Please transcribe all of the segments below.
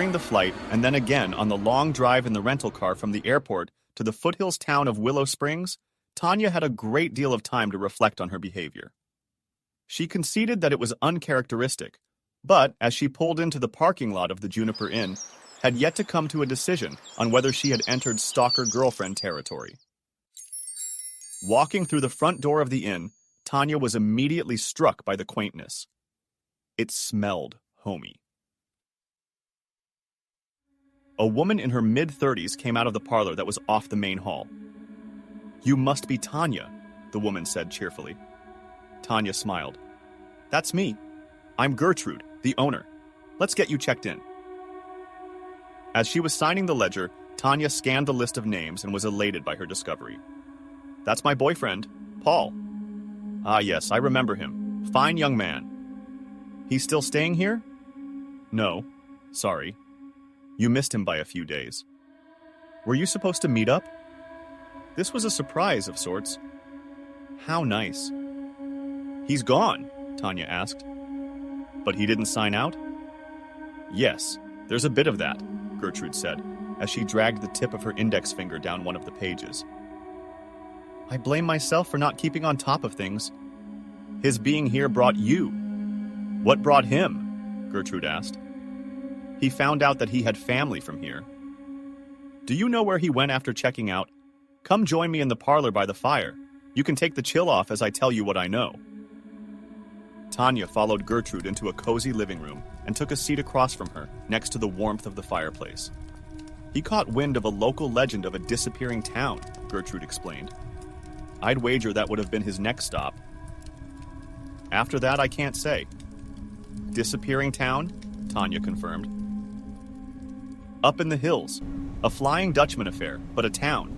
during the flight and then again on the long drive in the rental car from the airport to the foothills town of Willow Springs, Tanya had a great deal of time to reflect on her behavior. She conceded that it was uncharacteristic, but as she pulled into the parking lot of the Juniper Inn, had yet to come to a decision on whether she had entered stalker-girlfriend territory. Walking through the front door of the inn, Tanya was immediately struck by the quaintness. It smelled homey. A woman in her mid-30s came out of the parlor that was off the main hall. "You must be Tanya," the woman said cheerfully. Tanya smiled. "That's me. I'm Gertrude, the owner. Let's get you checked in." As she was signing the ledger, Tanya scanned the list of names and was elated by her discovery. "That's my boyfriend, Paul." "Ah, yes, I remember him. Fine young man." "He's still staying here?" "No, sorry. You missed him by a few days." "Were you supposed to meet up?" "This was a surprise of sorts." "How nice." "He's gone?" Tanya asked. "But he didn't sign out?" "Yes, there's a bit of that," Gertrude said, as she dragged the tip of her index finger down one of the pages. "I blame myself for not keeping on top of things. His being here brought you." "What brought him?" Gertrude asked. "He found out that he had family from here." "Do you know where he went after checking out? Come join me in the parlor by the fire. You can take the chill off as I tell you what I know." Tanya followed Gertrude into a cozy living room and took a seat across from her, next to the warmth of the fireplace. "He caught wind of a local legend of a disappearing town," Gertrude explained. "I'd wager that would have been his next stop." "After that, I can't say." "Disappearing town?" Tanya confirmed. "Up in the hills. A Flying Dutchman affair, but a town.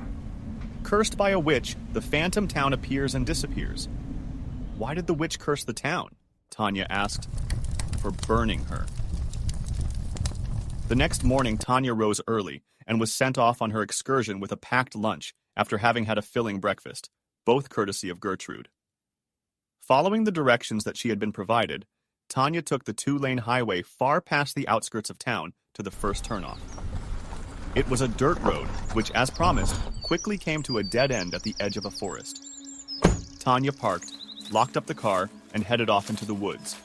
Cursed by a witch, the phantom town appears and disappears." "Why did the witch curse the town?" Tanya asked. "For burning her." The next morning, Tanya rose early and was sent off on her excursion with a packed lunch after having had a filling breakfast, both courtesy of Gertrude. Following the directions that she had been provided, Tanya took the 2-lane highway far past the outskirts of town to the first turnoff. It was a dirt road, which, as promised, quickly came to a dead end at the edge of a forest. Tanya parked, locked up the car, and headed off into the woods,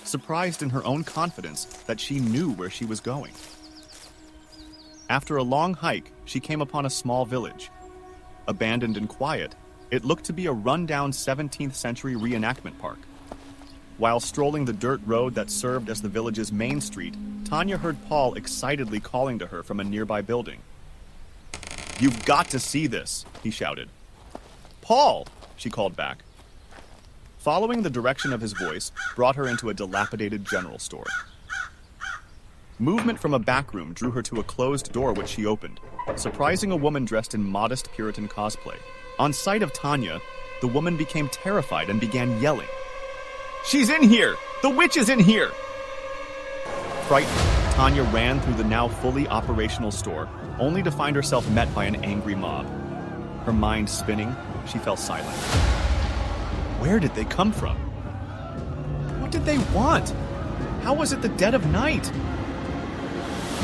surprised in her own confidence that she knew where she was going. After a long hike, she came upon a small village. Abandoned and quiet, it looked to be a run-down 17th century reenactment park. While strolling the dirt road that served as the village's main street, Tanya heard Paul excitedly calling to her from a nearby building. "You've got to see this," he shouted. "Paul!" she called back. Following the direction of his voice brought her into a dilapidated general store. Movement from a back room drew her to a closed door which she opened, surprising a woman dressed in modest Puritan cosplay. On sight of Tanya, the woman became terrified and began yelling. "She's in here! The witch is in here!" Frightened, Tanya ran through the now fully operational store, only to find herself met by an angry mob. Her mind spinning, she fell silent. Where did they come from? What did they want? How was it the dead of night?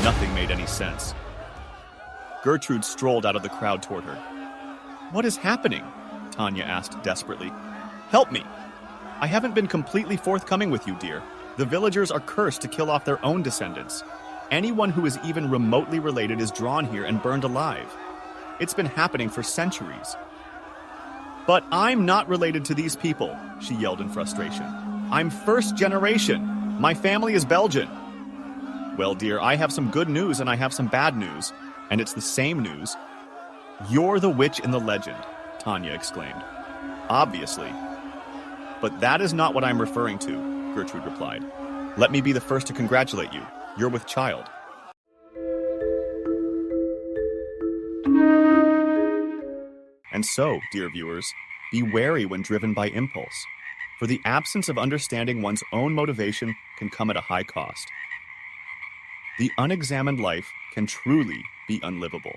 Nothing made any sense. Gertrude strolled out of the crowd toward her. "What is happening?" Tanya asked desperately. "Help me! I haven't been completely forthcoming with you, dear. The villagers are cursed to kill off their own descendants. Anyone who is even remotely related is drawn here and burned alive. It's been happening for centuries." "But I'm not related to these people," she yelled in frustration. "I'm first generation. My family is Belgian." "Well, dear, I have some good news and I have some bad news, and it's the same news." "You're the witch in the legend," Tanya exclaimed. "Obviously." "But that is not what I'm referring to," Gertrude replied. "Let me be the first to congratulate you. You're with child." And so, dear viewers, be wary when driven by impulse, for the absence of understanding one's own motivation can come at a high cost. The unexamined life can truly be unlivable.